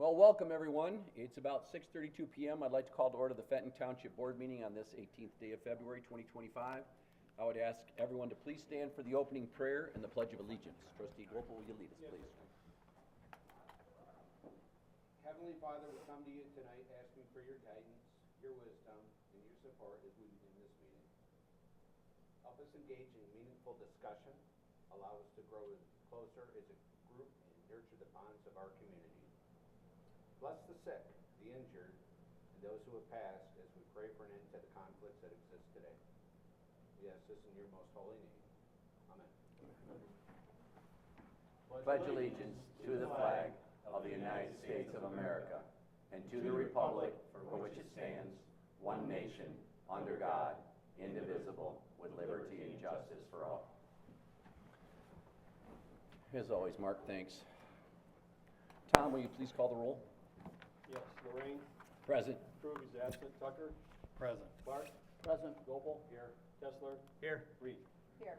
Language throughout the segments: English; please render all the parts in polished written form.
Well, welcome everyone. It's about 6:32 p.m. I'd like to call to order the Fenton Township Board meeting on this 18th day of February 2025. I would ask everyone to please stand for the opening prayer and the Pledge of Allegiance. Trustee Gopal, will you lead us, please? Heavenly Father, we come to you tonight asking for your guidance, your wisdom, and your support as we begin this meeting. Help us engage in meaningful discussion, allow us to grow closer as a group, and nurture the bonds of our community. Bless the sick, the injured, and those who have passed as we pray for an end to the conflicts that exist today. We ask this in your most holy name. Amen. Pledge allegiance to the flag of the United States of America and to the republic for which it stands, one nation, under God, indivisible, with liberty and justice for all. As always, Mark, thanks. Tom, will you please call the roll? Yes, Lorraine. Present. Krug is absent. Tucker. Present. Clark. Present. Gopal. Here. Kessler. Here. Reed. Here.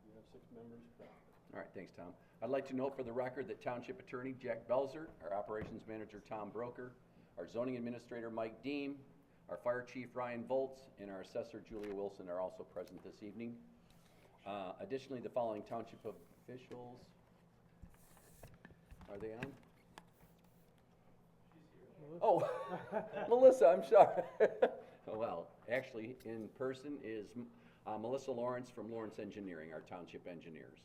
You have 6 members present. All right, thanks, Tom. I'd like to note for the record that Township Attorney Jack Belzer, our Operations Manager Tom Broker, our Zoning Administrator Mike Deem, our Fire Chief Ryan Volz, and our Assessor Julia Wilson are also present this evening. Additionally, the following Township officials, are they on? Oh, Melissa, I'm sorry. Oh, well, actually, in person is Melissa Lawrence from Lawrence Engineering, our township engineers.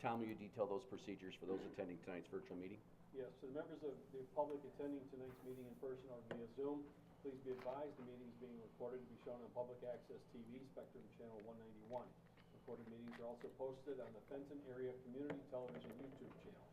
Tom, will you detail those procedures for those attending tonight's virtual meeting? Yes, to the members of the public attending tonight's meeting in person or via Zoom, please be advised the meeting is being recorded to be shown on public access TV, Spectrum Channel 191. Recorded meetings are also posted on the Fenton Area Community Television YouTube channel.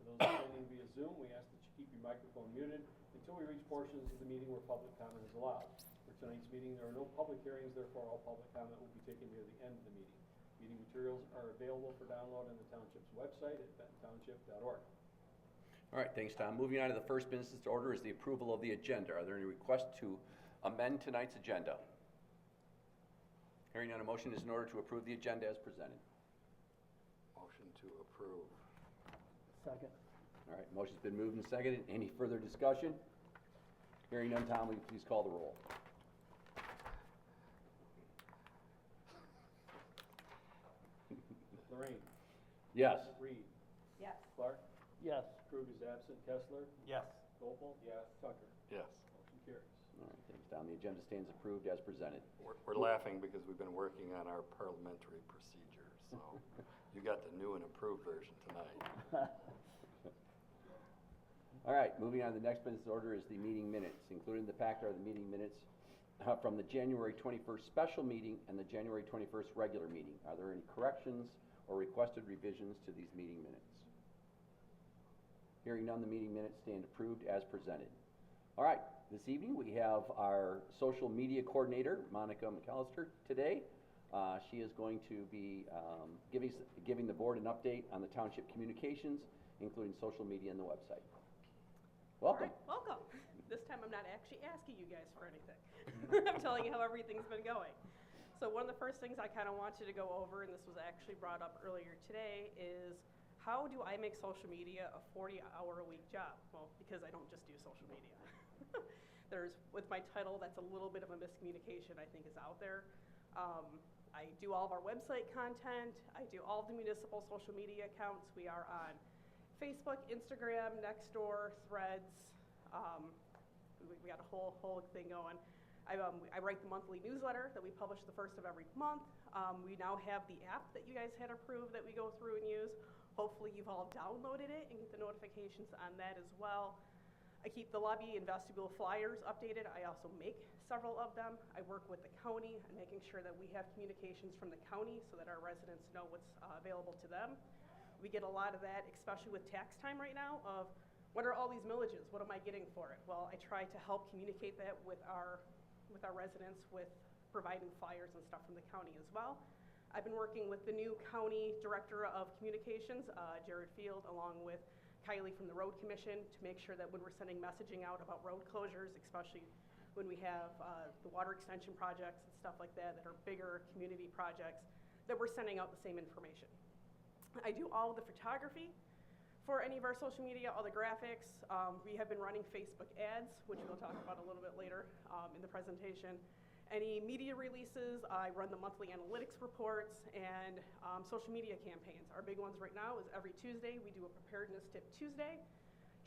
For those attending via Zoom, we ask that you keep your microphone muted until we reach portions of the meeting where public comment is allowed. For tonight's meeting, there are no public hearings, therefore all public comment will be taken near the end of the meeting. Meeting materials are available for download on the Township's website at fentontownship.org. All right, thanks, Tom. Moving on to the first business to order is the approval of the agenda. Are there any requests to amend tonight's agenda? Hearing none, a motion is in order to approve the agenda as presented. Motion to approve. Second. All right, motion's been moved and seconded. Any further discussion? Hearing none, Tom, will you please call the roll? Lorraine. Yes. Reed. Yes. Clark. Yes. Krug is absent. Kessler. Yes. Gopal. Yes. Tucker. Yes. Motion carries. All right, thanks, Tom. The agenda stands approved as presented. We're laughing because we've been working on our parliamentary procedures, so you got the new and improved version tonight. All right, moving on to the next business order is the meeting minutes. Included in the packet are the meeting minutes from the January 21st special meeting and the January 21st regular meeting. Are there any corrections or requested revisions to these meeting minutes? Hearing none, the meeting minutes stand approved as presented. All right, this evening we have our social media coordinator, Monica McAllister, today. She is going to be giving the board an update on the township communications, including social media and the website. Welcome. All right, welcome. This time I'm not actually asking you guys for anything. I'm telling you how everything's been going. So one of the first things I kind of wanted to go over, and this was actually brought up earlier today, is how do I make social media a 40-hour-a-week job? Well, because I don't just do social media. With my title, that's a little bit of a miscommunication I think is out there. I do all of our website content. I do all of the municipal social media accounts. We are on Facebook, Instagram, Nextdoor, Threads. We got a whole thing going. I write the monthly newsletter that we publish the first of every month. We now have the app that you guys had approved that we go through and use. Hopefully you've all downloaded it and get the notifications on that as well. I keep the lobby and vestibule flyers updated. I also make several of them. I work with the county on making sure that we have communications from the county so that our residents know what's available to them. We get a lot of that, especially with tax time right now, of what are all these millages? What am I getting for it? Well, I try to help communicate that with our residents with providing flyers and stuff from the county as well. I've been working with the new county director of communications, Jared Field, along with Kylie from the Road Commission, to make sure that when we're sending messaging out about road closures, especially when we have the water extension projects and stuff like that that are bigger community projects, that we're sending out the same information. I do all of the photography For any of our social media, all the graphics, we have been running Facebook ads, which we'll talk about a little bit later in the presentation. Any media releases, I run the monthly analytics reports, and social media campaigns. Our big ones right now is every Tuesday, we do a preparedness tip Tuesday.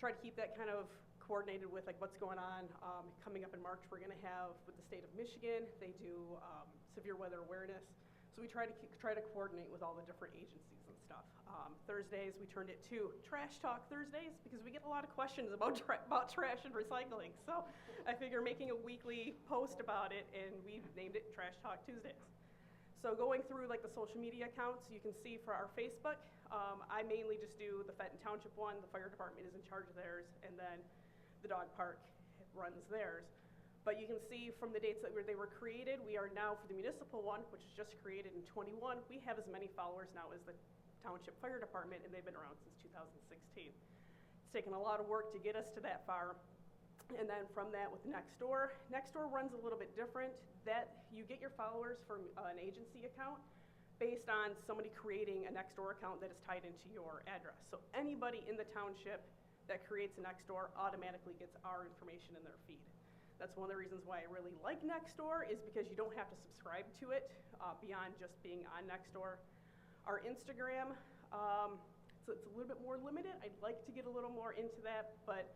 Try to keep that kind of coordinated with like what's going on. Coming up in March, we're gonna have with the state of Michigan, they do severe weather awareness. So we try to coordinate with all the different agencies and stuff. Thursdays, we turned it to Trash Talk Thursdays because we get a lot of questions about trash and recycling. So I figure making a weekly post about it, and we named it Trash Talk Tuesdays. So going through like the social media accounts, you can see for our Facebook, I mainly just do the Fenton Township one. The fire department is in charge of theirs, and then the dog park runs theirs. But you can see from the dates that they were created, we are now for the municipal one, which was just created in 21, we have as many followers now as the Township Fire Department, and they've been around since 2016. It's taken a lot of work to get us to that far. And then from that with Nextdoor runs a little bit different. That you get your followers from an agency account based on somebody creating a Nextdoor account that is tied into your address. So anybody in the township that creates a Nextdoor automatically gets our information in their feed. That's one of the reasons why I really like Nextdoor, is because you don't have to subscribe to it beyond just being on Nextdoor. Our Instagram, so it's a little bit more limited. I'd like to get a little more into that, but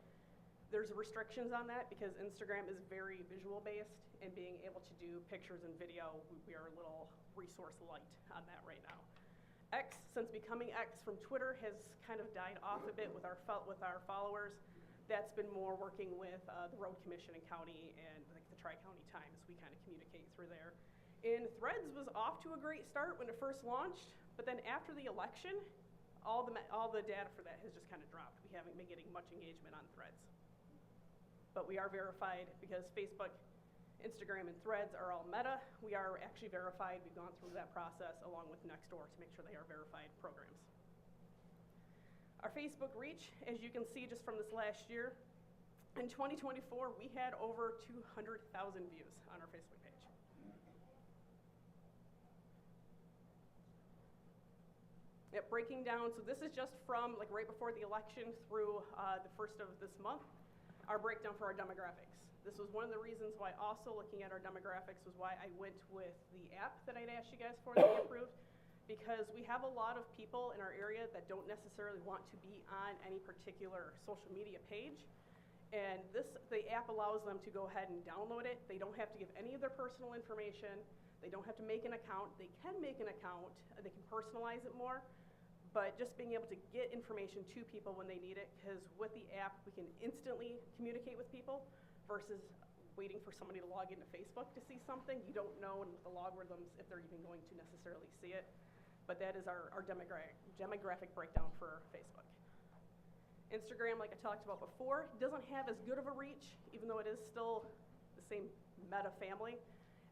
there's restrictions on that because Instagram is very visual based, and being able to do pictures and video, we are a little resource light on that right now. X, since becoming X from Twitter, has kind of died off a bit with our followers. That's been more working with the Road Commission and County and like the Tri-County Times. We kind of communicate through there. And Threads was off to a great start when it first launched, but then after the election, all the data for that has just kind of dropped. We haven't been getting much engagement on Threads. But we are verified because Facebook, Instagram, and Threads are all Meta. We are actually verified. We've gone through that process along with Nextdoor to make sure they are verified programs. Our Facebook reach, as you can see just from this last year, in 2024, we had over 200,000 views on our Facebook page. Yep, breaking down, so this is just from like right before the election through the first of this month, our breakdown for our demographics. This was one of the reasons why also looking at our demographics was why I went with the app that I'd asked you guys for that we approved. Because we have a lot of people in our area that don't necessarily want to be on any particular social media page. And the app allows them to go ahead and download it. They don't have to give any of their personal information. They don't have to make an account. They can make an account. They can personalize it more. But just being able to get information to people when they need it, because with the app, we can instantly communicate with people versus waiting for somebody to log into Facebook to see something. You don't know with the logarithms if they're even going to necessarily see it. But that is our demographic breakdown for Facebook. Instagram, like I talked about before, doesn't have as good of a reach, even though it is still the same Meta family.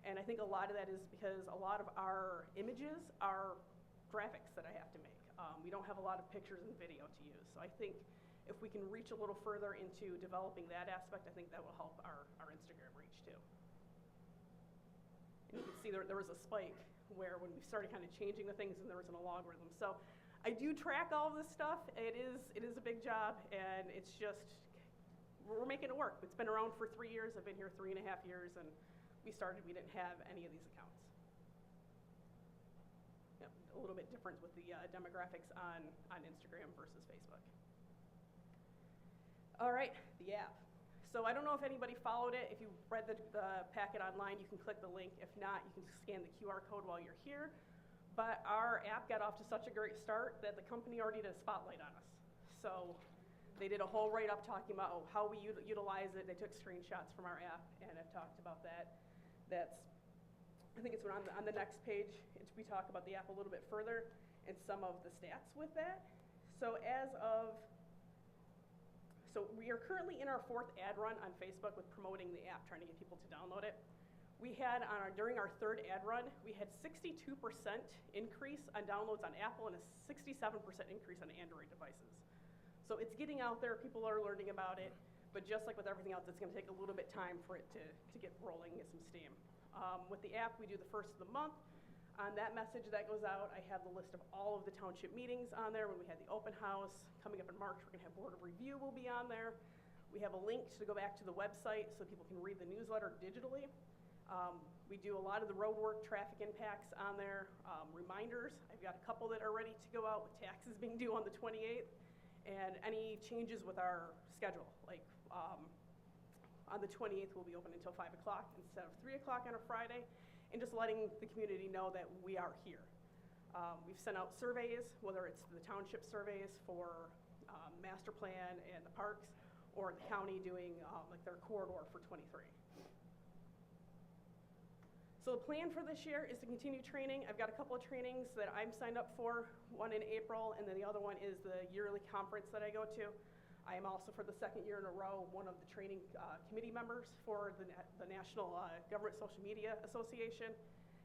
And I think a lot of that is because a lot of our images are graphics that I have to make. We don't have a lot of pictures and video to use. So I think if we can reach a little further into developing that aspect, I think that will help our Instagram reach too. And you can see there was a spike where when we started kind of changing the things and there was an algorithm. So I do track all of this stuff. It is a big job, and it's just, we're making it work. It's been around for 3 years. I've been here 3.5 years, and we didn't have any of these accounts. Yep, a little bit different with the demographics on Instagram versus Facebook. All right, the app. So I don't know if anybody followed it. If you read the packet online, you can click the link. If not, you can scan the QR code while you're here. But our app got off to such a great start that the company already did a spotlight on us. So they did a whole write-up talking about how we utilize it. They took screenshots from our app and have talked about that. I think it's on the next page. We talk about the app a little bit further and some of the stats with that. So So we are currently in our 4th ad run on Facebook with promoting the app, trying to get people to download it. We had, during our 3rd ad run, we had 62% increase on downloads on Apple and a 67% increase on Android devices. So it's getting out there, people are learning about it, but just like with everything else, it's gonna take a little bit time for it to get rolling, get some steam. With the app, we do the first of the month. On that message that goes out, I have the list of all of the township meetings on there. When we had the open house, coming up in March, we're gonna have board of review will be on there. We have a link to go back to the website so people can read the newsletter digitally. We do a lot of the road work, traffic impacts on there, reminders. I've got a couple that are ready to go out with taxes being due on the 28th, and any changes with our schedule. Like on the 28th, we'll be open until 5 o'clock instead of 3 o'clock on a Friday, and just letting the community know that we are here. We've sent out surveys, whether it's the township surveys for master plan and the parks, or the county doing like their corridor for 23. So the plan for this year is to continue training. I've got a couple of trainings that I'm signed up for, one in April, and then the other one is the yearly conference that I go to. I am also, for the second year in a row, one of the training committee members for the National Government Social Media Association.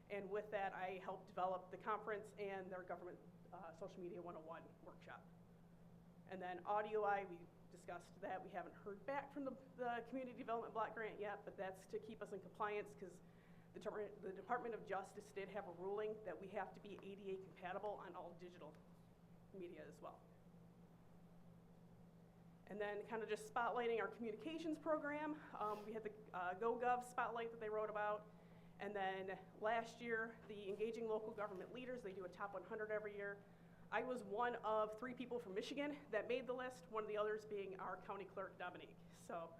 And with that, I help develop the conference and their Government Social Media 101 workshop. And then audio, we discussed that. We haven't heard back from the Community Development Block Grant yet, but that's to keep us in compliance, because the Department of Justice did have a ruling that we have to be ADA compatible on all digital media as well. And then kind of just spotlighting our communications program. We had the GoGov spotlight that they wrote about. And then last year, the Engaging Local Government Leaders, they do a top 100 every year. I was one of 3 people from Michigan that made the list, one of the others being our county clerk, Dominique. So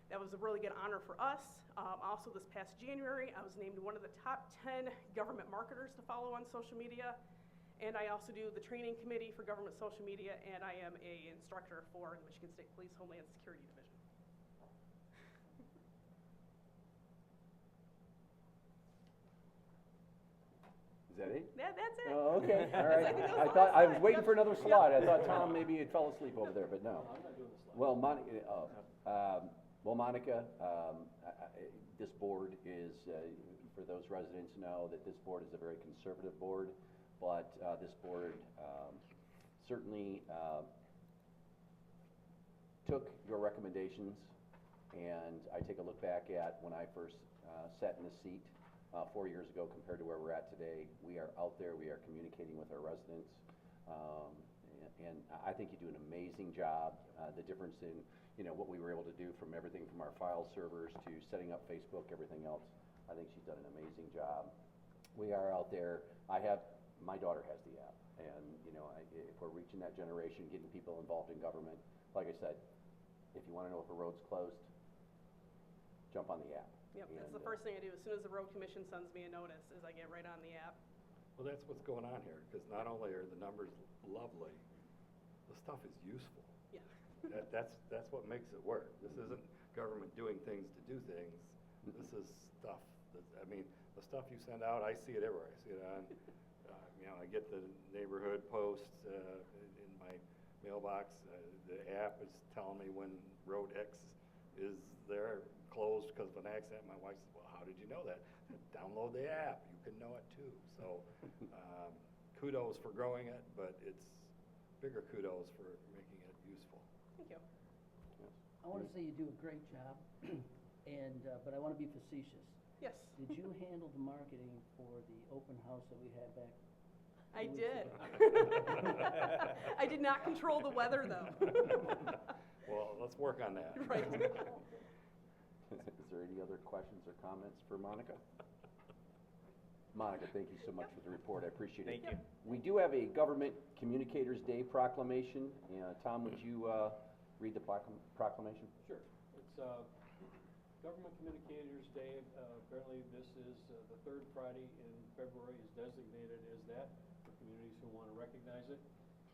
that was a really good honor for us. Also this past January, I was named one of the top 10 government marketers to follow on social media. And I also do the training committee for government social media, and I am an instructor for the Michigan State Police Homeland Security Division. Is that it? That's it. Oh, okay, all I right. think that was I the thought, last I was slide. waiting for Yep. another slide. I thought Tom maybe had fell asleep over there, but no. I'm not doing the slide. Well, Monica, this board is, for those residents know that this board is a very conservative board, but this board certainly took your recommendations, and I take a look back at when I first sat in the seat 4 years ago compared to where we're at today. We are out there, we are communicating with our residents, and I think you do an amazing job. The difference in, what we were able to do from everything from our file servers to setting up Facebook, everything else, I think she's done an amazing job. We are out there. My daughter has the app, and if we're reaching that generation, getting people involved in government, like I said, if you want to know if a road's closed, jump on the app. Yep, that's And, the first thing I do. As soon as the road commission sends me a notice, is I get right on the app. Well, that's what's going on here, because not only are the numbers lovely, the stuff is useful. Yeah. That's what makes it work. This isn't government doing things to do things. This is stuff the stuff you send out, I see it everywhere. I see it on, I get the neighborhood posts in my mailbox. The app is telling me when road X is there, closed because of an accident. My wife says, well, how did you know that? Download the app. You can know it too. So kudos for growing it, but it's bigger kudos for making it useful. Thank you. I want to say you do a great job, but I want to be facetious. Yes, Did you handle the marketing for the open house that we had back? I 2 weeks did. ago? I did not control the weather, though. Well, let's work on that. Right. Is there any other questions or comments for Monica? Monica, thank you so much for the report. I appreciate it. Thank you. We do have a Government Communicators Day proclamation. Tom, would you read the proclamation? Sure. It's Government Communicators Day. Apparently this is the 3rd Friday in February is designated as that for communities who want to recognize it.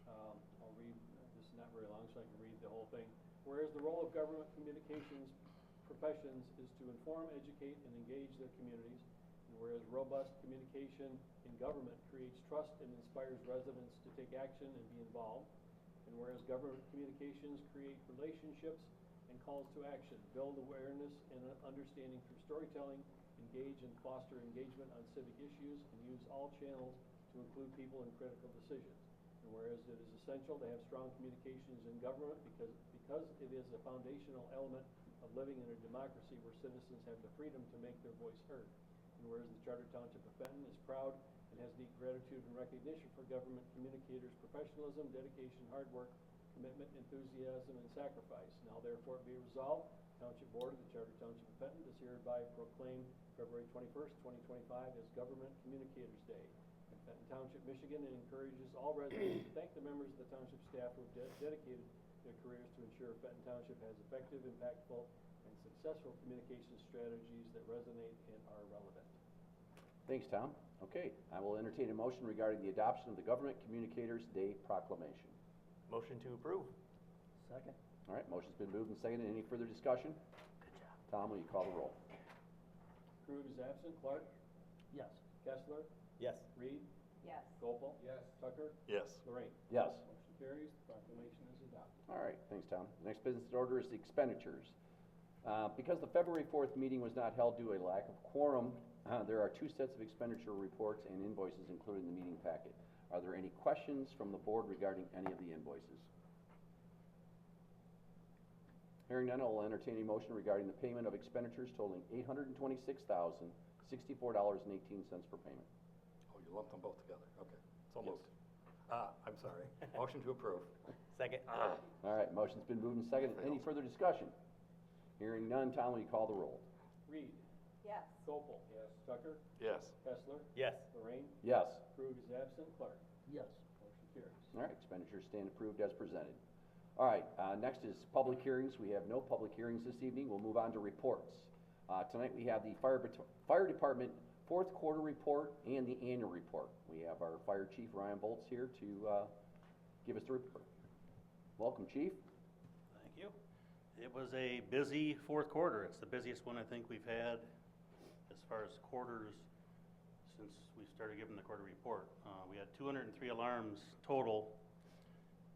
I'll read, this is not very long, so I can read the whole thing. Whereas the role of government communications professions is to inform, educate, and engage their communities, and whereas robust communication in government creates trust and inspires residents to take action and be involved, and whereas government communications create relationships and calls to action, build awareness and understanding through storytelling, engage and foster engagement on civic issues, and use all channels to include people in critical decisions. And whereas it is essential to have strong communications in government because it is a foundational element of living in a democracy where citizens have the freedom to make their voice heard. And whereas the Charter Township of Fenton is proud and has deep gratitude and recognition for government communicators' professionalism, dedication, hard work, commitment, enthusiasm, and sacrifice. Now therefore be resolved, Township Board of the Charter Township of Fenton does hereby proclaim February 21st, 2025 as Government Communicators Day in Fenton Township, Michigan, and encourages all residents to thank the members of the township staff who have dedicated their careers to ensure Fenton Township has effective, impactful, and successful communication strategies that resonate and are relevant. Thanks, Tom. Okay, I will entertain a motion regarding the adoption of the Government Communicators Day proclamation. Motion to approve. Second? All right, motion's been moved and seconded. Any further discussion? Good job. Tom, will you call the roll? Krug is absent. Clark? Yes. Kessler? Yes. Reed? Yes. Gopel? Yes. Tucker? Yes. Lorraine? Yes. Motion carries, the proclamation is adopted. All right, thanks, Tom. Next business order is the expenditures. Because the February 4th meeting was not held due to a lack of quorum, there are two sets of expenditure reports and invoices included in the meeting packet. Are there any questions from the board regarding any of the invoices? Hearing none, I will entertain a motion regarding the payment of expenditures totaling $826,064.18 for payment. Oh, you lumped them both together, okay. So moved. I'm sorry. Motion to approve. Second. All right, motion's been moved and seconded. Any further discussion? Hearing none, Tom, will you call the roll? Reed? Yes. Gopel? Yes. Tucker? Yes. Kessler? Yes. Lorraine? Yes. Krug is absent. Clark? Yes. Motion carries. All right, expenditures stand approved as presented. All right, next is public hearings. We have no public hearings this evening. We'll move on to reports. Tonight we have the fire department fourth quarter report and the annual report. We have our fire chief, Ryan Bolts, here to give us the report. Welcome, chief. Thank you. It was a busy fourth quarter. It's the busiest one I think we've had as far as quarters since we started giving the quarter report. We had 203 alarms total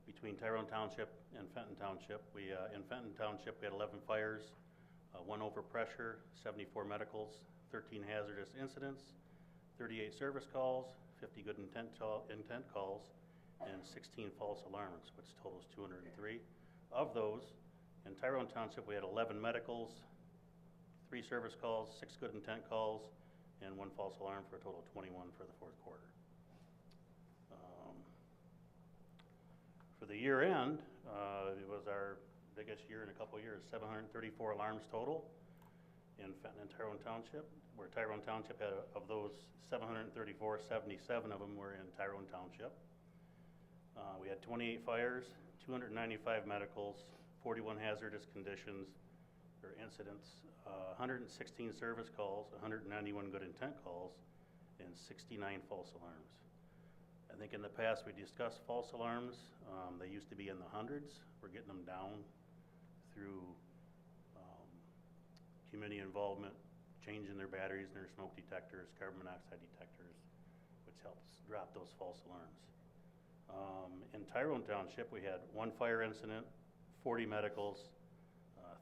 between Tyrone Township and Fenton Township. In Fenton Township, we had 11 fires, 1 overpressure, 74 medicals, 13 hazardous incidents, 38 service calls, 50 good intent calls, and 16 false alarms, which totals 203. Of those, in Tyrone Township, we had 11 medicals, 3 service calls, 6 good intent calls, and 1 false alarm for a total of 21 for the fourth quarter. For the year end, it was our biggest year in a couple of years, 734 alarms total in Fenton and Tyrone Township, where Tyrone Township had, of those 734, 77 of them were in Tyrone Township. We had 28 fires, 295 medicals, 41 hazardous conditions or incidents, 116 service calls, 191 good intent calls, and 69 false alarms. I think in the past we discussed false alarms. They used to be in the hundreds. We're getting them down through community involvement, changing their batteries and their smoke detectors, carbon monoxide detectors, which helps drop those false alarms. In Tyrone Township, we had 1 fire incident, 40 medicals,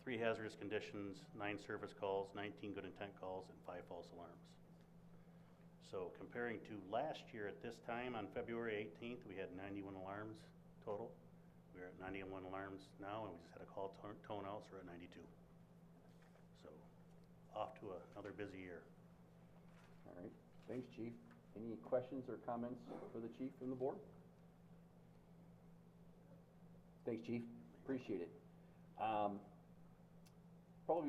3 hazardous conditions, 9 service calls, 19 good intent calls, and 5 false alarms. So comparing to last year at this time, on February 18th, we had 91 alarms total. We're at 91 alarms now, and we just had a call tone out, so we're at 92. So off to another busy year. All right, thanks, chief. Any questions or comments for the chief from the board? Thanks, chief. Appreciate it. Probably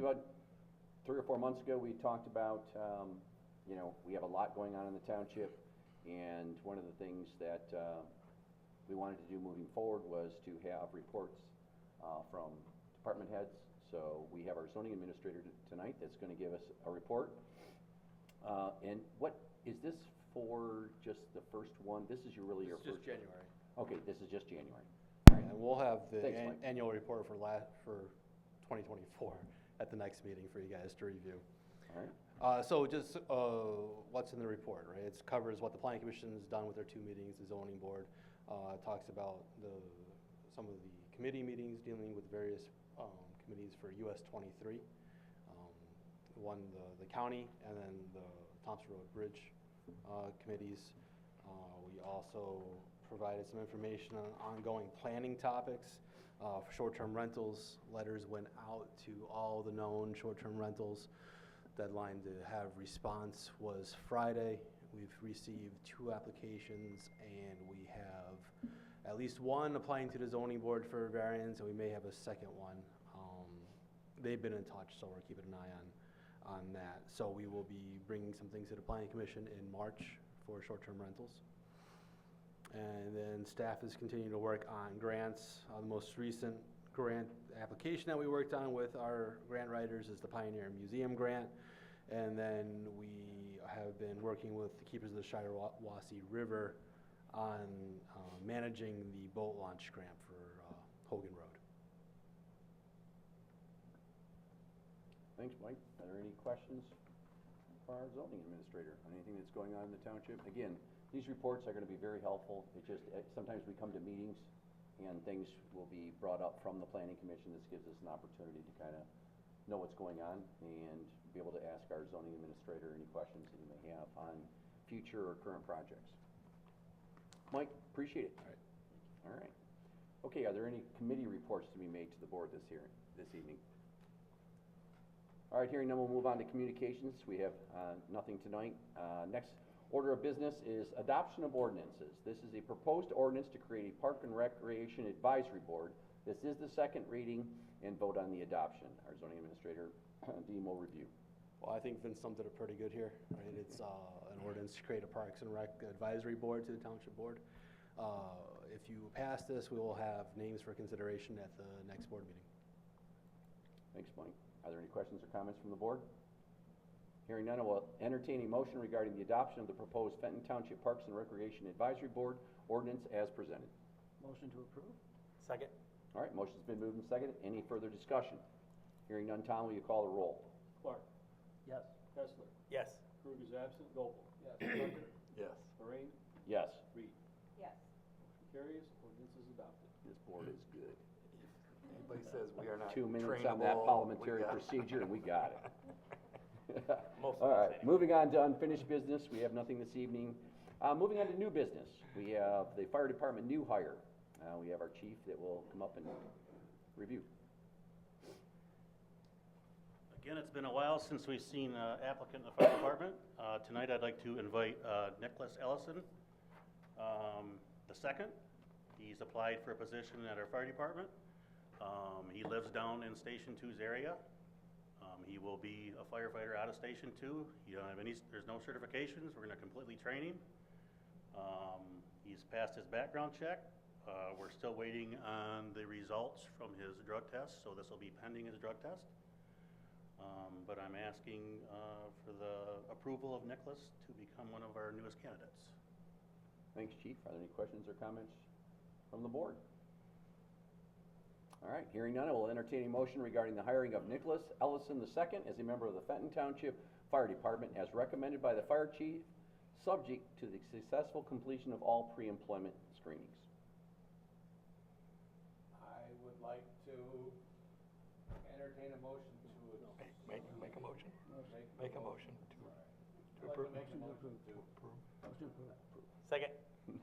about 3 or 4 months ago, we talked about, we have a lot going on in the township, and one of the things that we wanted to do moving forward was to have reports from department heads. So we have our zoning administrator tonight that's going to give us a report. And what is this for? Just the first one? This is your first. Just January. Okay, this is just January. And we'll have the Thanks, Mike. annual report for 2024 at the next meeting for you guys to review. All right. So just what's in the report, right? It covers what the planning commission's done with their 2 meetings, the zoning board. Talks about some of the committee meetings dealing with various committees for US 23. One, the county, and then the Thompson Road Bridge committees. We also provided some information on ongoing planning topics. For short-term rentals, letters went out to all the known short-term rentals. Deadline to have response was Friday. We've received 2 applications, and we have at least 1 applying to the zoning board for variance, and we may have a second one. They've been in touch, so we're keeping an eye on that. So we will be bringing some things to the planning commission in March for short-term rentals. And then staff is continuing to work on grants. The most recent grant application that we worked on with our grant writers is the Pioneer Museum grant. And then we have been working with the Keepers of the Shiawassee River on managing the boat launch grant for Hogan Road. Thanks, Mike. Are there any questions for our zoning administrator on anything that's going on in the township? Again, these reports are gonna be very helpful. It just, sometimes we come to meetings and things will be brought up from the planning commission. This gives us an opportunity to kind of know what's going on and be able to ask our zoning administrator any questions that you may have on future or current projects. Mike, appreciate it. All right. All right. Okay, are there any committee reports to be made to the board this evening? All right, hearing none, we'll move on to communications. We have nothing tonight. Next order of business is adoption of ordinances. This is a proposed ordinance to create a Park and Recreation Advisory Board. This is the second reading and vote on the adoption. Our zoning administrator, Dean, will review. Well, I think Vince summed it up pretty good here, right? It's an ordinance to create a Parks and Rec Advisory Board to the Township Board. If you pass this, we will have names for consideration at the next board meeting. Thanks, Mike. Are there any questions or comments from the board? Hearing none, I will entertain a motion regarding the adoption of the proposed Fenton Township Parks and Recreation Advisory Board ordinance as presented. Motion to approve? Second. All right, motion's been moved and seconded. Any further discussion? Hearing none, Tom, will you call the roll? Clark. Yes. Kessler. Yes. Krug is absent. Gopel. Yes. Tucker. Yes. Lorraine. Yes. Reed. Yes. Motion carries. Ordinance is adopted. This board is good. Anybody says we are not 2 minutes on that trainable, parliamentary we got- procedure, and we got it. Most All of right, us anyway. moving on to unfinished business, we have nothing this evening. Moving on to new business, we have the fire department new hire. We have our chief that will come up and review. Again, it's been a while since we've seen an applicant in the fire department. Tonight, I'd like to invite Nicholas Ellison, the second. He's applied for a position at our fire department. He lives down in Station 2's area. He will be a firefighter out of Station 2. You don't have any, there's no certifications. We're gonna completely train him. He's passed his background check. We're still waiting on the results from his drug test, so this will be pending his drug test. But I'm asking for the approval of Nicholas to become one of our newest candidates. Thanks, chief. Are there any questions or comments from the board? All right, hearing none, I will entertain a motion regarding the hiring of Nicholas Ellison II as a member of the Fenton Township Fire Department as recommended by the fire chief, subject to the successful completion of all pre-employment screenings. I would like to entertain a motion to. Make a motion. Make a motion to I'd like approve. to make a motion to. Motion approved. Second.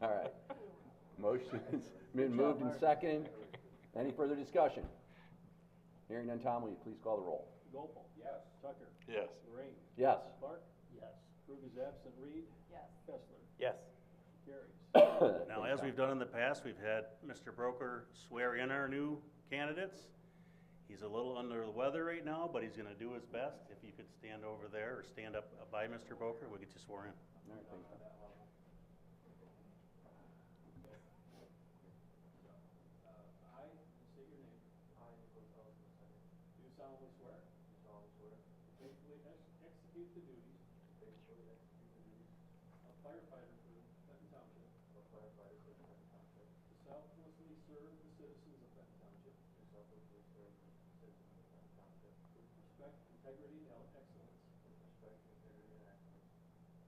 All right. Motion's been moved and seconded. Any further discussion? Hearing none, Tom, will you please call the roll? Gopel. Yes. Tucker. Yes. Lorraine. Yes. Clark. Yes. Krug is absent. Reed. Yes. Kessler. Yes. Carries. Now, as we've done in the past, we've had Mr. Broker swear in our new candidates. He's a little under the weather right now, but he's gonna do his best. If you could stand over there or stand up by Mr. Broker, we'll get you sworn in. All right, thanks, Tom. I, state your name. I, Nicholas Ellison II. Do solemnly swear. Do solemnly swear. To faithfully execute the duties. To faithfully execute the duties. Of firefighter for Fenton Township. Of firefighter for Fenton Township. To selflessly serve the citizens of Fenton Township. To selflessly serve the citizens of Fenton Township. With respect, integrity, and excellence. With respect, integrity, and excellence.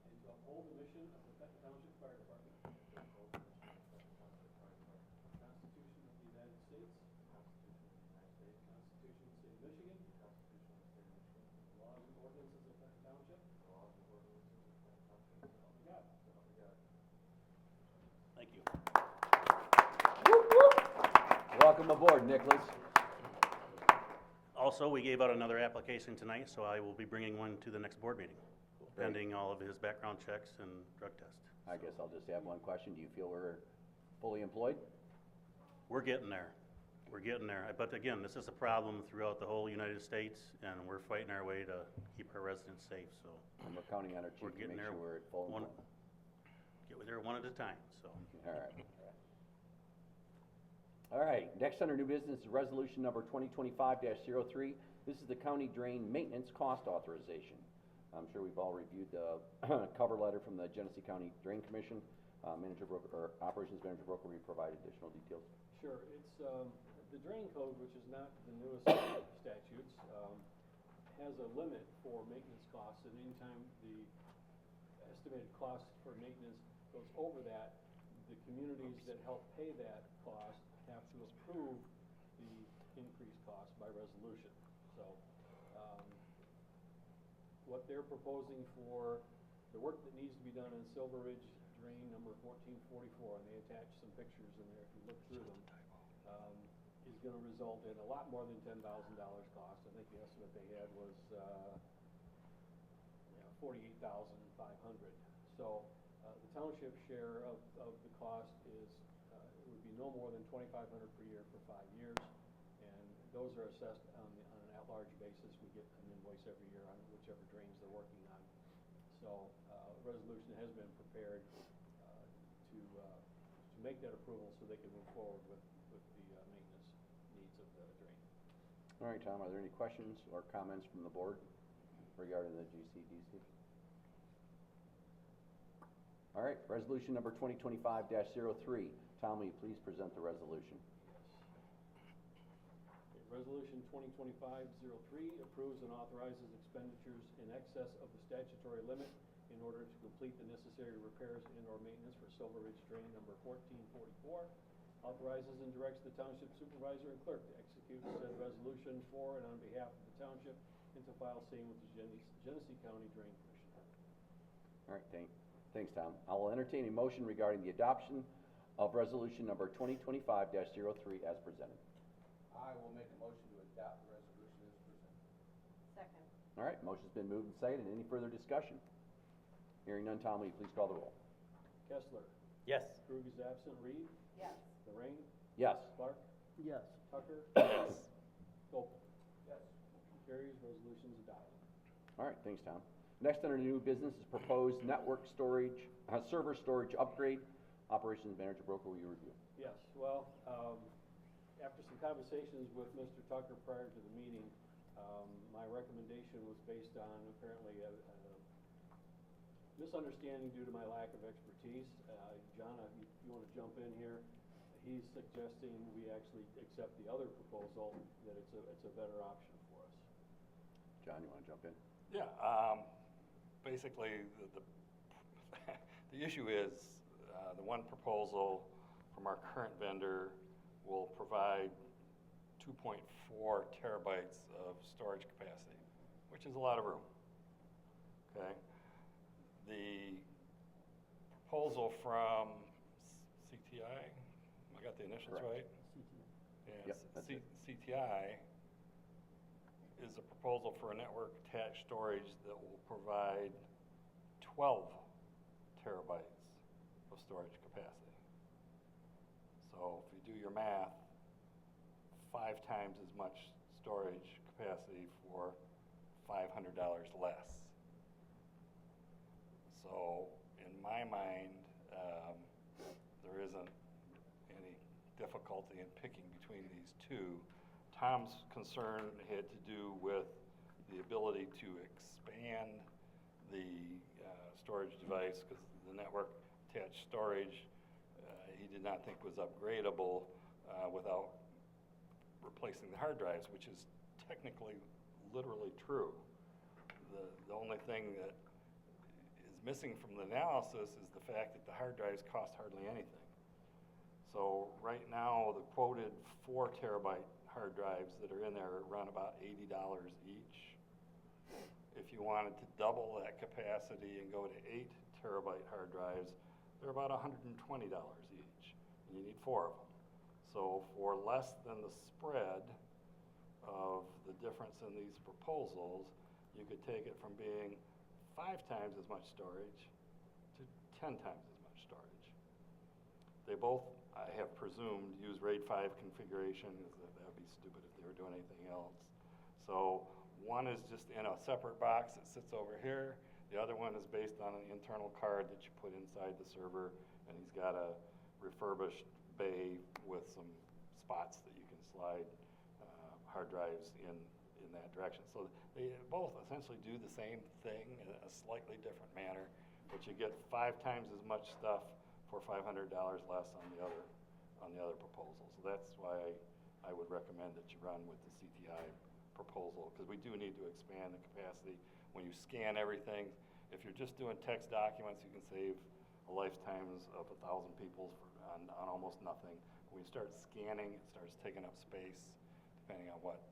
And to uphold the mission of the Fenton Township Fire Department. To uphold the mission of the Fenton Township Fire Department. Constitution of the United States. Constitution of the United States. Constitution of the State of Michigan. Constitution of the State of Michigan. The laws and ordinances of Fenton Township. The laws and ordinances of Fenton Township. So help me God. So help me God. Thank you. Welcome aboard, Nicholas. Also, we gave out another application tonight, so I will be bringing one to the next board meeting. Great. pending all of his background checks and drug test. I guess I'll just have one question. Do you feel we're fully employed? We're getting there. We're getting there. But again, this is a problem throughout the whole United States, and we're fighting our way to keep our residents safe, so. And we're counting on our We're chief to getting make there. sure we're at full One- employment. Get there one at a time, so. All right. All right, next under new business is resolution number 2025-03. This is the county drain maintenance cost authorization. I'm sure we've all reviewed the cover letter from the Genesee County Drain Commission. Manager Brooker, or Operations Manager Brooker, will provide additional details. Sure, it's, the drain code, which is not the newest statutes, has a limit for maintenance costs, and anytime the estimated cost for maintenance goes over that, the communities that help pay that cost have to approve the increased cost by resolution. So, what they're proposing for the work that needs to be done in Silver Ridge Drain number 1444, and they attach some pictures in there if you look through them, is gonna result in a lot more than $10,000 cost. I think the estimate they had was, 48,500. So, the township share of the cost is, it would be no more than 2,500 per year for 5 years, and those are assessed on an at-large basis. We get an invoice every year on whichever drains they're working on. So, a resolution has been prepared to make that approval so they can move forward with the maintenance needs of the drain. All right, Tom, are there any questions or comments from the board regarding the GCDC? All right, resolution number 2025-03. Tom, will you please present the resolution? Okay, Resolution 2025-03 approves and authorizes expenditures in excess of the statutory limit in order to complete the necessary repairs and/or maintenance for Silver Ridge Drain number 1444. Authorizes and directs the township supervisor and clerk to execute said resolution for and on behalf of the township and to file same with the Genesee County Drain Commission. All right, thanks, Tom. I will entertain a motion regarding the adoption of resolution number 2025-03 as presented. I will make a motion to adopt the resolution as presented. Second. All right, motion's been moved and seconded. Any further discussion? Hearing none, Tom, will you please call the roll? Kessler. Yes. Krug is absent. Reed. Yes. Lorraine. Yes. Clark. Yes. Tucker. Yes. Gopel. Yes. Motion carries. Resolution's adopted. All right, thanks, Tom. Next under new business is proposed network storage, server storage upgrade. Operations Manager Broker, will you review? Yes, well, after some conversations with Mr. Tucker prior to the meeting, my recommendation was based on apparently a misunderstanding due to my lack of expertise. John, if you want to jump in here, he's suggesting we actually accept the other proposal, that it's a better option for us. John, you want to jump in? Yeah, basically, the issue is, the one proposal from our current vendor will provide 2.4 terabytes of storage capacity, which is a lot of room, okay? The proposal from CTI, I got the initials Correct. right? Yeah, Yep, that's it. CTI is a proposal for a network attached storage that will provide 12 terabytes of storage capacity. So if you do your math, 5 times as much storage capacity for $500 less. So in my mind, there isn't any difficulty in picking between these two. Tom's concern had to do with the ability to expand the storage device, because the network attached storage he did not think was upgradable without replacing the hard drives, which is technically literally true. The only thing that is missing from the analysis is the fact that the hard drives cost hardly anything. So right now, the quoted 4 terabyte hard drives that are in there are around about $80 each. If you wanted to double that capacity and go to 8 terabyte hard drives, they're about $120 each, and you need 4 of them. So for less than the spread of the difference in these proposals, you could take it from being 5 times as much storage to 10 times as much storage. They both, I have presumed, use RAID 5 configuration, that would be stupid if they were doing anything else. So one is just in a separate box that sits over here. The other one is based on an internal card that you put inside the server, and he's got a refurbished bay with some spots that you can slide hard drives in that direction. So they both essentially do the same thing in a slightly different manner, but you get 5 times as much stuff for $500 less on the other proposal. So that's why I would recommend that you run with the CTI proposal, because we do need to expand the capacity. When you scan everything, if you're just doing text documents, you can save a lifetimes of 1,000 people on almost nothing. When you start scanning, it starts taking up space, depending on what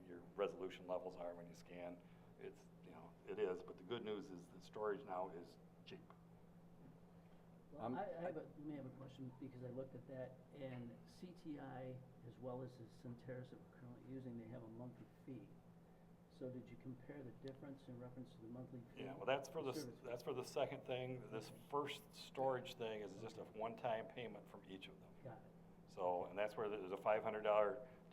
your resolution levels are when you scan. It is, but the good news is that storage now is cheap. Well, I may have a question, because I looked at that, and CTI, as well as the Centeris that we're currently using, they have a monthly fee. So did you compare the difference in reference to the monthly fee? Yeah, well, that's for the service fee? that's for the second thing. This first storage thing is just a one-time payment from each of them. Got it. So, and that's where there's a $500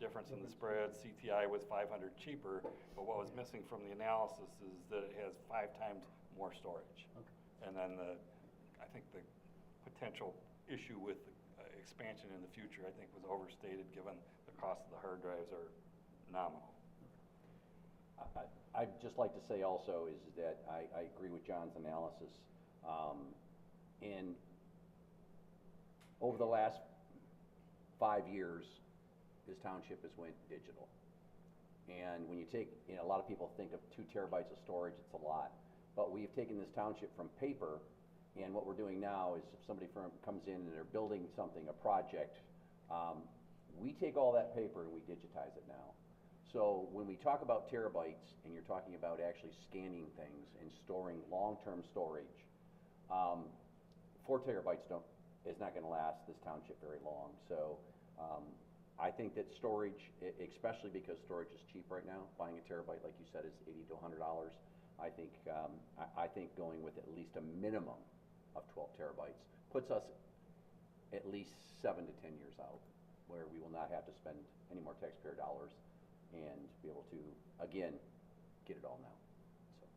difference in the spread. CTI was $500 cheaper, but what was missing from the analysis is that it has 5 times more storage. Okay. And then I think the potential issue with expansion in the future, I think, was overstated given the cost of the hard drives are nominal. I'd just like to say also is that I agree with John's analysis. And over the last 5 years, this township has went digital. And when you take, a lot of people think of 2 terabytes of storage, it's a lot. But we've taken this township from paper, and what we're doing now is if somebody comes in and they're building something, a project, we take all that paper and we digitize it now. So when we talk about terabytes, and you're talking about actually scanning things and storing long-term storage, 4 terabytes is not going to last this township very long. So I think that storage, especially because storage is cheap right now, buying a terabyte, like you said, is $80 to $100. I think going with at least a minimum of 12 terabytes puts us at least 7 to 10 years out, where we will not have to spend any more taxpayer dollars and be able to, again, get it all now. So,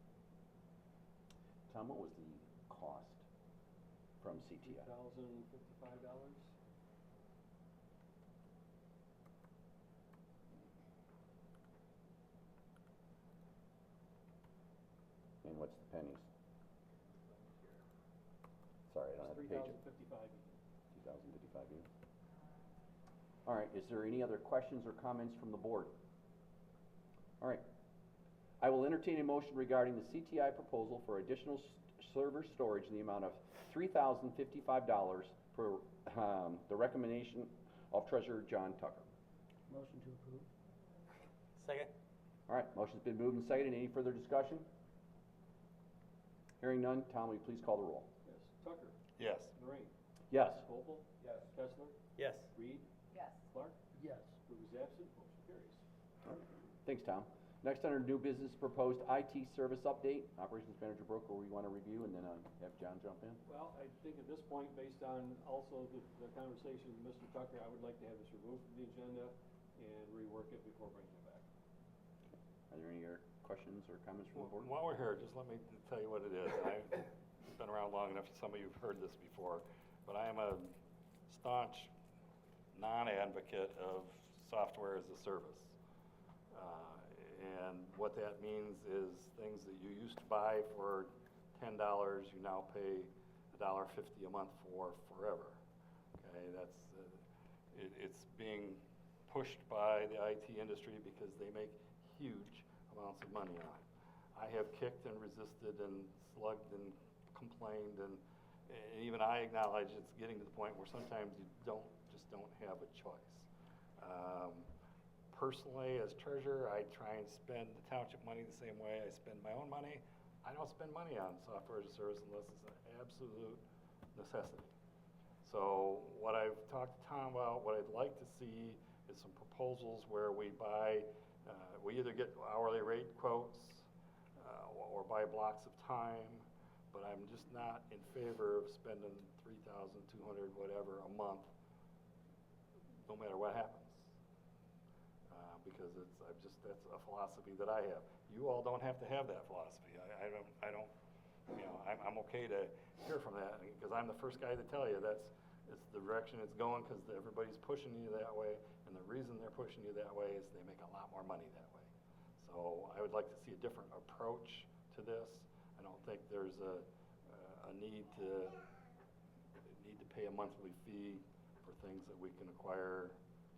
Tom, what was the cost from CTI? $2,055. And what's the pennies? Sorry, I don't have the page. $3,055. 2,055 even. All right, is there any other questions or comments from the board? All right. I will entertain a motion regarding the CTI proposal for additional server storage in the amount of $3,055 per the recommendation of Treasurer John Tucker. Motion to approve? Second? All right, motion's been moved and seconded. Any further discussion? Hearing none, Tom, will you please call the roll? Yes. Tucker? Yes. Lorraine? Yes. Vogel? Yes. Kessler? Yes. Reed? Yes. Clark? Yes. Who's absent? Motion carries. Thanks, Tom. Next, under new business, proposed IT service update. Operations Manager Brooke, we want to review and then have John jump in. Well, I think at this point, based on also the conversation with Mr. Tucker, I would like to have this removed from the agenda and rework it before bringing it back. Are there any other questions or comments from the board? While we're here, just let me tell you what it is. I've been around long enough, some of you have heard this before, but I am a staunch non-advocate of software as a service. And what that means is things that you used to buy for $10, you now pay $1.50 a month for forever. Okay, it's being pushed by the IT industry because they make huge amounts of money on it. I have kicked and resisted and slugged and complained, and even I acknowledge it's getting to the point where sometimes you just don't have a choice. Personally, as treasurer, I try and spend the township money the same way I spend my own money. I don't spend money on software as a service unless it's an absolute necessity. So what I've talked to Tom about, what I'd like to see is some proposals where we buy, we either get hourly rate quotes or or buy blocks of time, but I'm just not in favor of spending 3,200 whatever a month, no matter what happens. Because that's a philosophy that I have. You all don't have to have that philosophy. I don't, I'm okay to hear from that, because I'm the first guy to tell you it's the direction it's going, because everybody's pushing you that way, and the reason they're pushing you that way is they make a lot more money that way. So I would like to see a different approach to this. I don't think there's a need to pay a monthly fee for things that we can acquire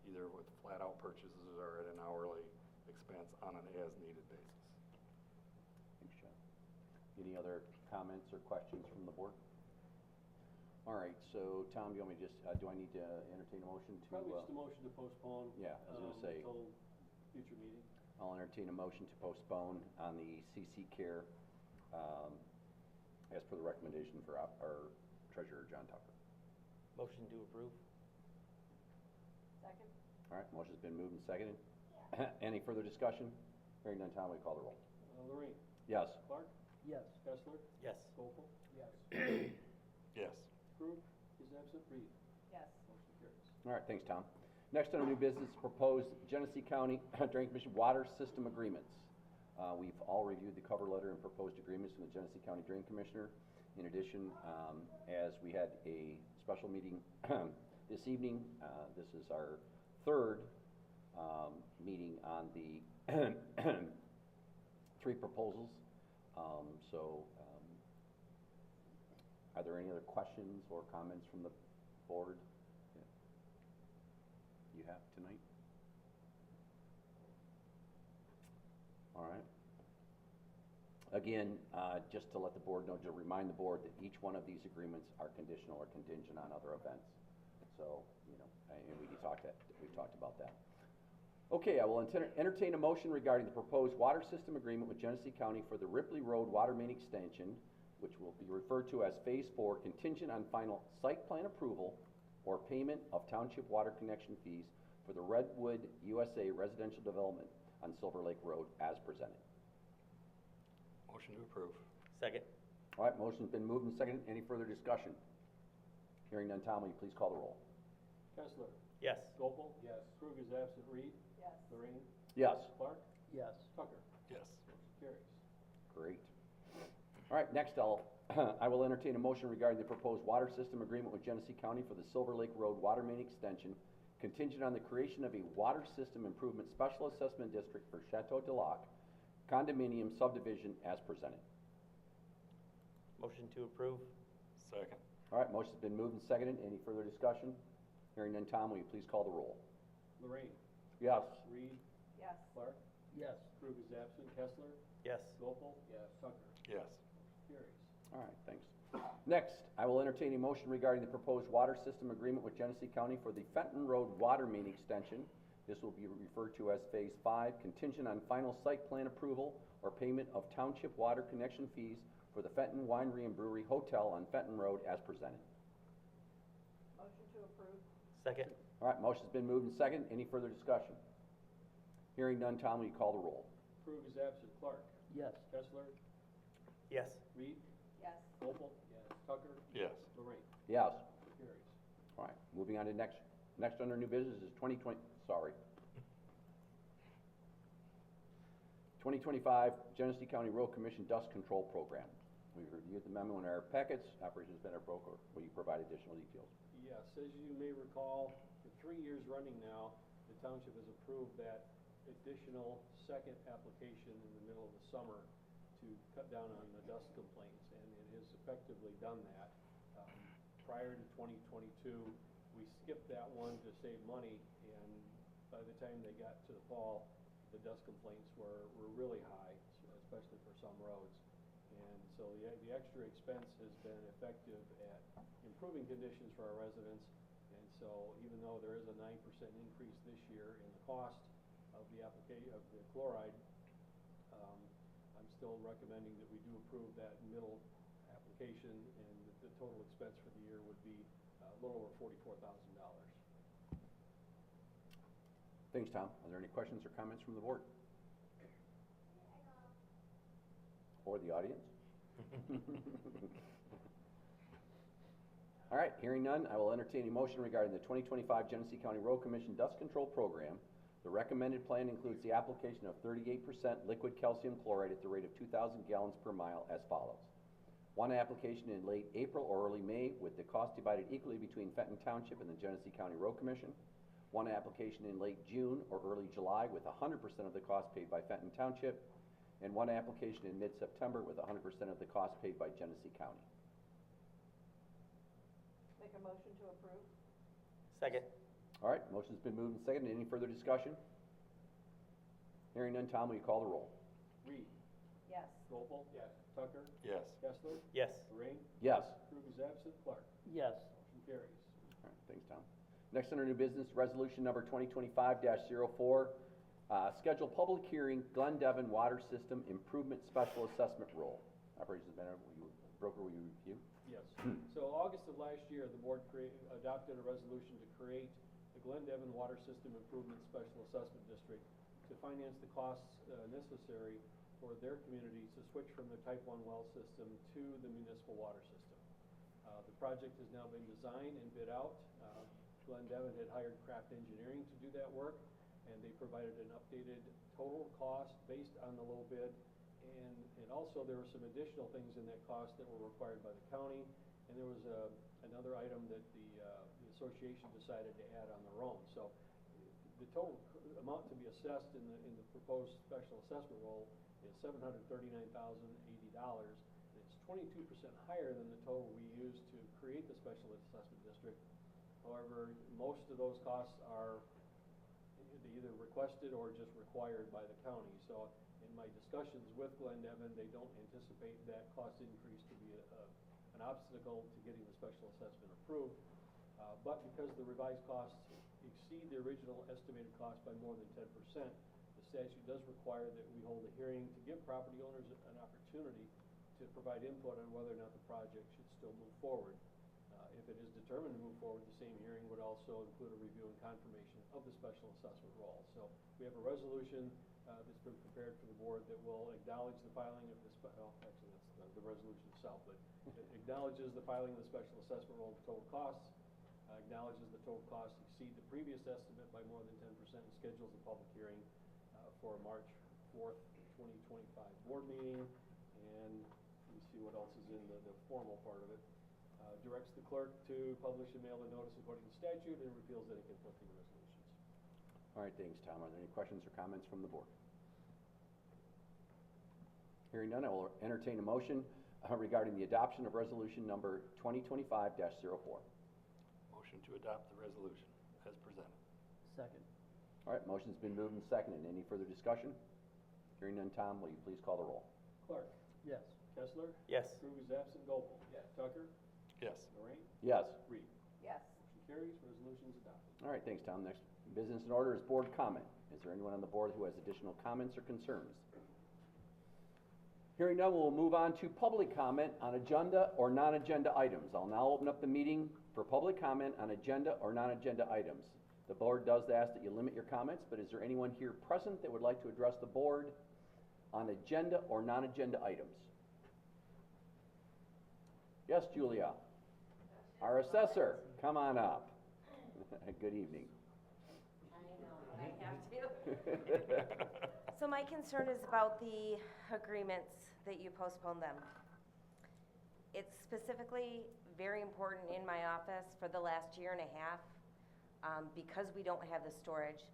either with flat-out purchases or at an hourly expense on an as-needed basis. Thanks, John. Any other comments or questions from the board? All right, so Tom, do you want me to just, do I need to entertain a motion to? Probably just a motion to postpone. Yeah, I was gonna say. Until future meeting. I'll entertain a motion to postpone on the CC Care, as per the recommendation for our treasurer, John Tucker. Motion to approve? Second? All right, motion's been moved and seconded. Any further discussion? Hearing none, Tom, will you call the roll? Lorraine. Yes. Clark. Yes. Kessler. Yes. Gopel. Yes. Yes. Krug is absent. Reed. Yes. Motion carries. All right, thanks, Tom. Next on our new business, proposed Genesee County Drain Commission water system agreements. We've all reviewed the cover letter and proposed agreements from the Genesee County Drain Commissioner. In addition, as we had a special meeting this evening, this is our third meeting on the three proposals. Are there any other questions or comments from the board you have tonight? All right. Again, just to let the board know, to remind the board that each one of these agreements are conditional or contingent on other events. So, and we talked about that. Okay, I will entertain a motion regarding the proposed water system agreement with Genesee County for the Ripley Road water main extension, which will be referred to as Phase 4, contingent on final site plan approval or payment of township water connection fees for the Redwood USA residential development on Silver Lake Road as presented. Motion to approve. Second? All right, motion's been moved and seconded. Any further discussion? Hearing none, Tom, will you please call the roll? Kessler. Yes. Gopel. Yes. Krug is absent. Reed. Yes. Lorraine. Yes. Clark. Yes. Tucker. Yes. Motion carries. Great. All right, next I will entertain a motion regarding the proposed water system agreement with Genesee County for the Silver Lake Road water main extension, contingent on the creation of a water system improvement special assessment district for Chateau de Lac condominium subdivision as presented. Motion to approve? Second. All right, motion's been moved and seconded. Any further discussion? Hearing none, Tom, will you please call the roll? Lorraine. Yes. Reed. Yes. Clark. Yes. Krug is absent. Kessler. Yes. Gopel. Yes. Tucker. Yes. Motion carries. All right, thanks. Next, I will entertain a motion regarding the proposed water system agreement with Genesee County for the Fenton Road water main extension. This will be referred to as Phase 5, contingent on final site plan approval or payment of township water connection fees for the Fenton Winery and Brewery Hotel on Fenton Road as presented. Motion to approve? Second? All right, motion's been moved and seconded. Any further discussion? Hearing none, Tom, will you call the roll? Krug is absent. Clark. Yes. Kessler. Yes. Reed. Yes. Gopel. Yes. Tucker. Yes. Lorraine. Yes. Motion carries. All right, moving on to next under new business is 2025 Genesee County Road Commission Dust Control Program. We reviewed the memo in our packets. Operations Center broker, will you provide additional details? Yes, as you may recall, for 3 years running now, the township has approved that additional second application in the middle of the summer to cut down on the dust complaints, and it has effectively done that. Prior to 2022, we skipped that one to save money, and by the time they got to the fall, the dust complaints were really high, especially for some roads. And so the extra expense has been effective at improving conditions for our residents. And so even though there is a 9% increase this year in the cost of the chloride, I'm still recommending that we do approve that middle application, and the total expense for the year would be a little over $44,000. Thanks, Tom. Are there any questions or comments from the board? or the audience? All right, hearing none, I will entertain a motion regarding the 2025 Genesee County Road Commission Dust Control Program. The recommended plan includes the application of 38% liquid calcium chloride at the rate of 2,000 gallons per mile as follows. One application in late April or early May with the cost divided equally between Fenton Township and the Genesee County Road Commission. One application in late June or early July with 100% of the cost paid by Fenton Township. And one application in mid-September with 100% of the cost paid by Genesee County. Make a motion to approve? Second. All right, motion's been moved and seconded. Any further discussion? Hearing none, Tom, will you call the roll? Reed. Yes. Gobel. Yes. Tucker. Yes. Kessler. Yes. Lorraine. Yes. Krug is absent. Clark. Yes. Motion carries. All right, thanks, Tom. Next under new business, resolution number 2025-04, schedule public hearing, Glen Devon Water System Improvement Special Assessment Role. Operations Manager, Broker, will you review? Yes. So August of last year, the board adopted a resolution to create the Glen Devon Water System Improvement Special Assessment District to finance the costs necessary for their communities to switch from their Type 1 well system to the municipal water system. The project has now been designed and bid out. Glen Devon had hired Craft Engineering to do that work, and they provided an updated total cost based on the low bid. And also there were some additional things in that cost that were required by the county, and there was another item that the association decided to add on their own. So the total amount to be assessed in the proposed special assessment role is $739,080. It's 22% higher than the total we used to create the special assessment district. However, most of those costs are either requested or just required by the county. So in my discussions with Glen Devon, they don't anticipate that cost increase to be an obstacle to getting the special assessment approved. But because the revised costs exceed the original estimated cost by more than 10%, the statute does require that we hold a hearing to give property owners an opportunity to provide input on whether or not the project should still move forward. If it is determined to move forward, the same hearing would also include a review and confirmation of the special assessment role. So we have a resolution that's been prepared for the board that will acknowledge the filing of the actually that's the resolution itself, but it acknowledges the filing of the special assessment role of total costs, acknowledges the total costs exceed the previous estimate by more than 10%, and schedules a public hearing for March 4th, 2025 board meeting. And let me see what else is in the formal part of it. Directs the clerk to publish and mail a notice according to statute, and repeals any conflicting resolutions. All right, thanks, Tom. Are there any questions or comments from the board? Hearing none, I will entertain a motion regarding the adoption of resolution number 2025-04. Motion to adopt the resolution as presented. Second. All right, motion's been moved and seconded. Any further discussion? Hearing none, Tom, will you please call the roll? Clark. Yes. Kessler. Yes. Krug is absent. Gobel. Yes. Tucker. Yes. Lorraine. Yes. Reed. Yes. Motion carries. Resolution is adopted. All right, thanks, Tom. Next business in order is board comment. Is there anyone on the board who has additional comments or concerns? Hearing none, we'll move on to public comment on agenda or non-agenda items. I'll now open up the meeting for public comment on agenda or non-agenda items. The board does ask that you limit your comments, but is there anyone here present that would like to address the board on agenda or non-agenda items? Yes, Julia. Our assessor, come on up. Good evening. I know, I have to. So my concern is about the agreements that you postponed them. It's specifically very important in my office for the last year and a half, because we don't have the storage.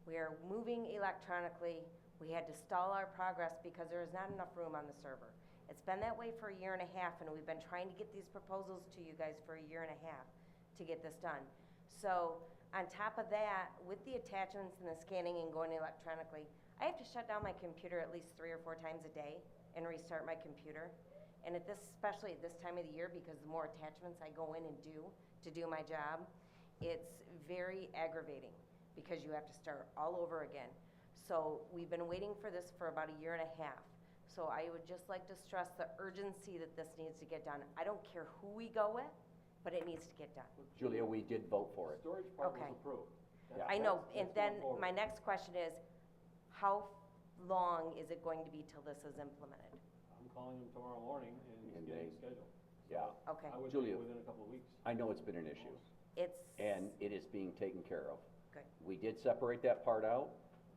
We are moving electronically. We had to stall our progress because there is not enough room on the server. It's been that way for a year and a half, and we've been trying to get these proposals to you guys for a year and a half to get this done. So on top of that, with the attachments and the scanning and going electronically, I have to shut down my computer at least 3 or 4 times a day and restart my computer. And especially at this time of the year, because the more attachments I go in and do to do my job, it's very aggravating because you have to start all over again. So we've been waiting for this for about a year and a half. So I would just like to stress the urgency that this needs to get done. I don't care who we go with, but it needs to get done. Julia, we did vote for it. The storage part was Okay. approved. Yeah. I know, and That's then going forward. my next question is, how long is it going to be till this is implemented? I'm I'm calling them tomorrow morning and And getting they- it scheduled. Yeah. Okay. I would Julia. think within a couple of weeks. I know it's been an issue, It's. and it is being taken care of. Good. We did separate that part out,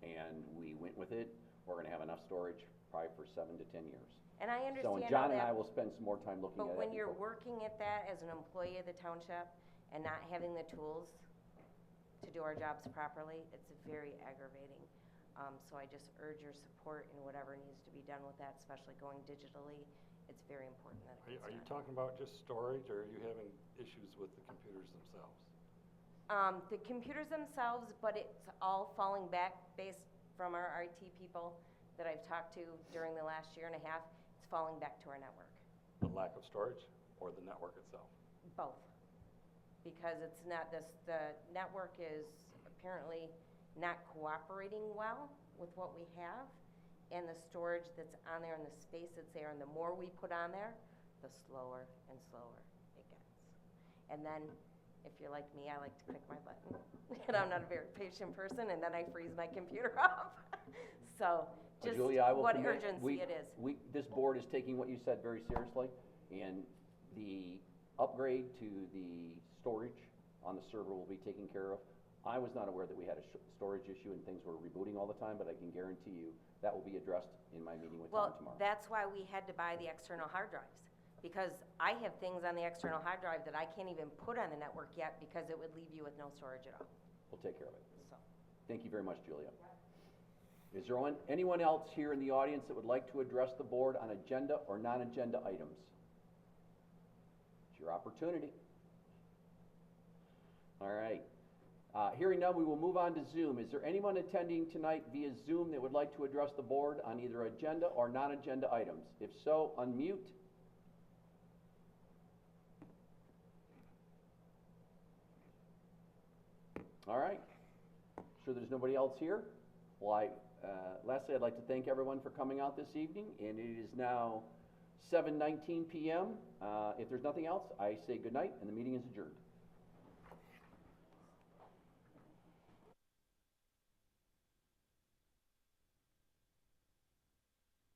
and we went with it. We're gonna have enough storage probably for 7 to 10 years. And I So, understand and all John and I that, will spend some more time looking at it. but when you're before- working at that as an employee of the township and not having the tools to do our jobs properly, it's very aggravating. So I just urge your support in whatever needs to be done with that, especially going digitally. It's very important that it gets Are you done. talking about just storage, or are you having issues with the computers themselves? The computers themselves, but it's all falling back based from our IT people that I've talked to during the last year and a half. It's falling back to our network, The lack of storage, or the network itself? both. Because it's not the network is apparently not cooperating well with what we have. And the storage that's on there and the space that's there, and the more we put on there, the slower and slower it gets. And then, if you're like me, I like to click my button, and I'm not a very patient person, and then I freeze my computer off. So, just Julia, I will what commit, urgency it is. this board is taking what you said very seriously, and the upgrade to the storage on the server will be taken care of. I was not aware that we had a storage issue and things were rebooting all the time, but I can guarantee you that will be addressed in my meeting with Tom Well, tomorrow. that's why we had to buy the external hard drives, because I have things on the external hard drive that I can't even put on the network yet because it would leave you with no storage at all, We'll take care of it. so. Thank you very much, Julia. Is there anyone else here in the audience that would like to address the board on agenda or non-agenda items? It's your opportunity. All right. Hearing none, we will move on to Zoom. Is there anyone attending tonight via Zoom that would like to address the board on either agenda or non-agenda items? If so, unmute. All right. Sure there's nobody else here? Well, lastly, I'd like to thank everyone for coming out this evening, and it is now 7:19 p.m. If there's nothing else, I say good night, and the meeting is adjourned.